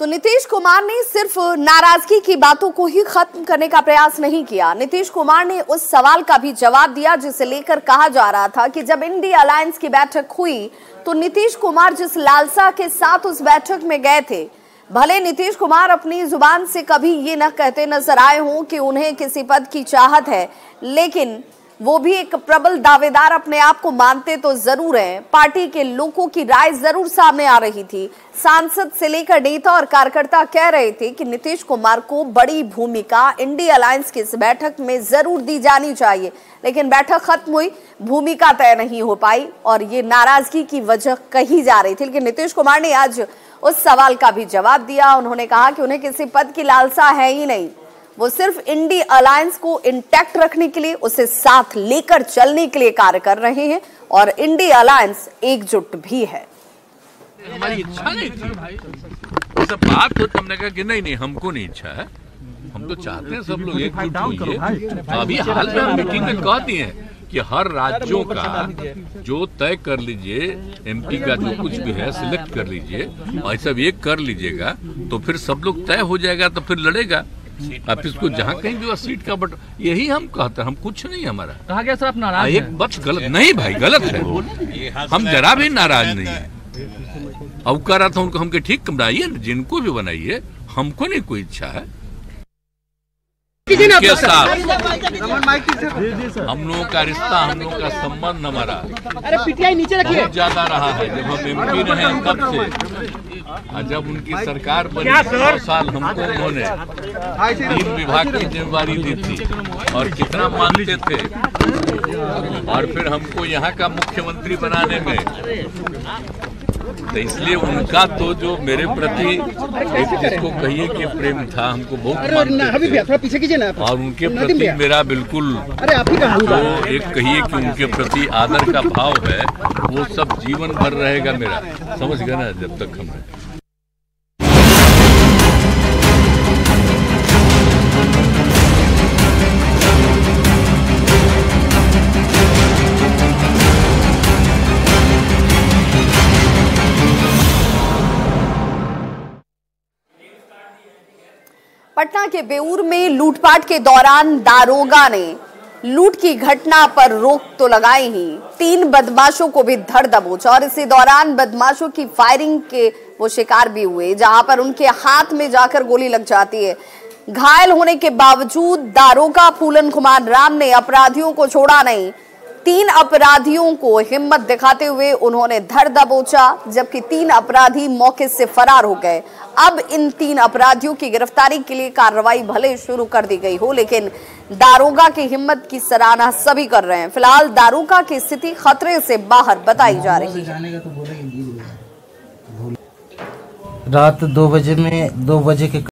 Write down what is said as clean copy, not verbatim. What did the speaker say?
तो नीतीश कुमार ने सिर्फ नाराजगी की बातों को ही खत्म करने का प्रयास नहीं किया। नीतीश कुमार ने उस सवाल का भी जवाब दिया जिसे लेकर कहा जा रहा था कि जब इंडिया अलायंस की बैठक हुई तो नीतीश कुमार जिस लालसा के साथ उस बैठक में गए थे, भले नीतीश कुमार अपनी जुबान से कभी ये न कहते नजर आए हों कि उन्हें किसी पद की चाहत है, लेकिन वो भी एक प्रबल दावेदार अपने आप को मानते तो जरूर हैं। पार्टी के लोगों की राय जरूर सामने आ रही थी। सांसद से लेकर नेता और कार्यकर्ता कह रहे थे कि नीतीश कुमार को बड़ी भूमिका इंडिया अलायंस की इस बैठक में जरूर दी जानी चाहिए, लेकिन बैठक खत्म हुई, भूमिका तय नहीं हो पाई और ये नाराजगी की वजह कही जा रही थी। लेकिन नीतीश कुमार ने आज उस सवाल का भी जवाब दिया। उन्होंने कहा कि उन्हें किसी पद की लालसा है ही नहीं, वो सिर्फ इंडिया अलायंस को इंटैक्ट रखने के लिए, उसे साथ लेकर चलने के लिए कार्य कर रहे हैं और इंडिया अलायंस एकजुट भी है। हमारी इच्छा नहीं थी ये सब बात, तो हमने कहा कि नहीं हमको नहीं इच्छा है, हम तो चाहते हैं सब लोग एकजुट होइए। तो अभी हाल में हम मीटिंग में कह दिए कि हर राज्यों का जो तय कर लीजिए, एमपी का जो कुछ भी है सिलेक्ट कर लीजिए और सब एक कर लीजिएगा तो फिर सब लोग तय हो जाएगा, तो फिर लड़ेगा आप इसको जहाँ कहीं भी सीट का बट यही हम कहते हैं, हम कुछ नहीं हमारा कहा गया सर आप नाराज एक बस गलत नहीं भाई, गलत है, हम जरा भी नाराज नहीं है। अब कह रहा था उनको हमके ठीक बनाइए, जिनको भी बनाइए, हमको नहीं कोई इच्छा है के साथ हम लोगों का रिश्ता, हम लोगों का संबंध हमारा बहुत ज्यादा रहा है। जब हम एमपी रहे तब से, जब उनकी सरकार बनी 100 साल हमको उन्होंने 3 विभाग की जिम्मेदारी दी थी और कितना मानते थे, और फिर हमको यहाँ का मुख्यमंत्री बनाने में, तो इसलिए उनका तो जो मेरे प्रति एक जिसको कहिए कि प्रेम था, हमको बहुत मानते थे और उनके प्रति मेरा बिल्कुल तो एक कहिए कि उनके प्रति आदर का भाव है, वो सब जीवन भर रहेगा मेरा, समझ गए ना, जब तक हम रहे। पटना के बेऊर में लूटपाट के दौरान दारोगा ने लूट की घटना पर रोक तो लगाई ही, 3 बदमाशों को भी धर दबोचा और इसी दौरान बदमाशों की फायरिंग के वो शिकार भी हुए, जहां पर उनके हाथ में जाकर गोली लग जाती है। घायल होने के बावजूद दारोगा फूलन कुमार राम ने अपराधियों को छोड़ा नहीं। 3 अपराधियों को हिम्मत दिखाते हुए उन्होंने धर दबोचा, जबकि 3 अपराधी मौके से फरार हो गए। अब इन 3 अपराधियों की गिरफ्तारी के लिए कार्रवाई भले शुरू कर दी गई हो, लेकिन दारोगा की हिम्मत की सराहना सभी कर रहे हैं। फिलहाल दारोगा की स्थिति खतरे से बाहर बताई जा रही है। रात 2 बजे के